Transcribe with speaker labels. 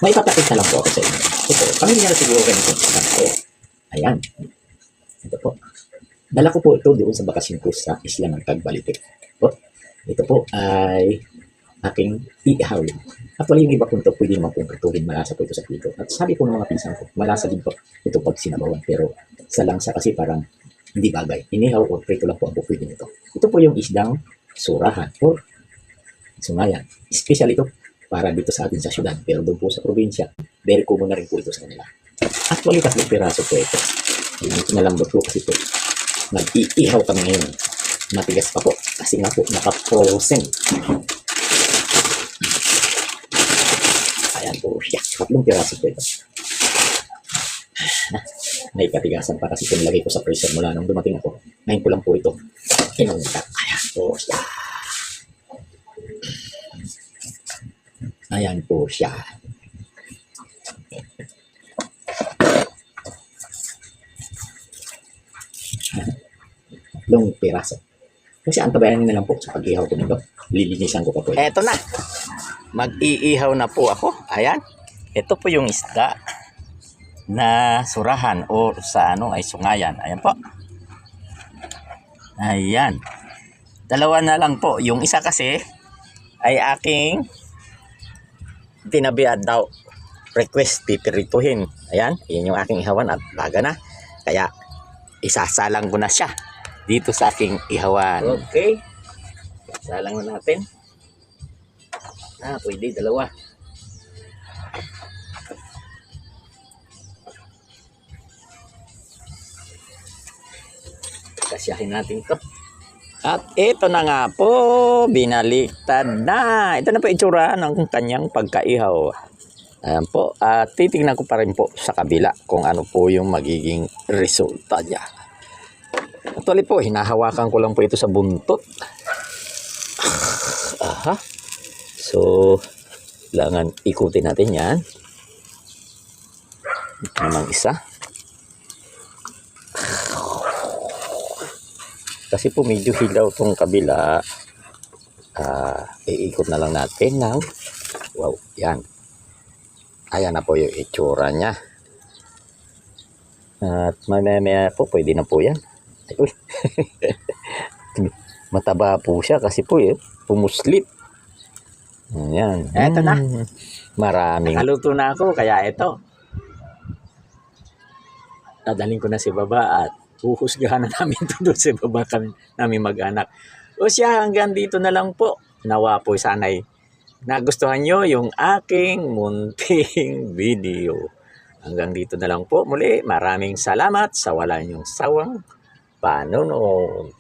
Speaker 1: May ipapakita lang po ako sa inyo. Ito, pamilyar siguro kayo nito. Ayan. Ito po. Dala ko po ito doon sa bakasyon ko sa isla ng Tagbalitik. Ito po ay aking iihawin. Actually, yung iba po ito, pwede naman pong katulin, malasa po ito sa pito. At sabi po ng mga pinsan ko, malasa din po ito pag sinabawan. Pero sa langsa kasi parang hindi bagay. Inihaw o prito lang po ang pwede nito. Ito po yung isdang surahan o sungayan. Special ito para dito sa atin sa syudad. Pero doon po sa probinsya, very common na rin po ito sa kanila. Actually, 3 piraso po ito. Nalambot po kasi po. Nag-iihaw kami ngayon. Matigas pa po. Kasi nga po, naka-frozen. Ayan po siya. 3 piraso po ito. May katigasan pa kasi pinilagay ko sa freezer mula nung dumating ako. Ngayon ko lang po ito. Inuntak. Ayan po siya. Ayan po siya. Tatlong piraso. Kasi ang tabayanin na lang po sa pag-ihaw ko nito. Lilinisan ko pa po.
Speaker 2: Eto na. Mag-iihaw na po ako. Ayan. Ito po yung isda na surahan o sa ano ay sungayan. Ayan po. Ayan. 2 na lang po. Yung isa kasi ay aking tinabiad daw. Request pipirituhin. Ayan. Yan yung aking ihawan at baga na. Kaya isasalang ko na siya dito sa aking ihawan. Okay. Salang na natin. Pwede 2. Kasyahin natin ito. At ito na nga po, binaliktad na. Ito na po itsura ng kanyang pagkaihaw. Ayan po. At titignan ko pa rin po sa kabila kung ano po yung magiging resulta niya. Actually po, hinahawakan ko lang po ito sa buntot. Aha. So, kailangan ikutin natin yan. Ito naman isa. Kasi po medyo hilaw itong kabila. Iikot na lang natin ng wow, yan. Ayan na po yung itsura niya. At mamaya po, pwede na po yan. Ay, uy. Mataba po siya kasi po pumuslit. Ayan.
Speaker 1: Eto na.
Speaker 2: Maraming.
Speaker 1: Nakaluto na ako, kaya ito. Dadalhin ko na si baba at huhusgahan na namin ito doon sa baba kami, namin mag-anak. O siya, hanggang dito na lang po. Nawa po sana'y nagustuhan nyo yung aking munting video. Hanggang dito na lang po. Muli, maraming salamat sa wala nyong sawang panonood.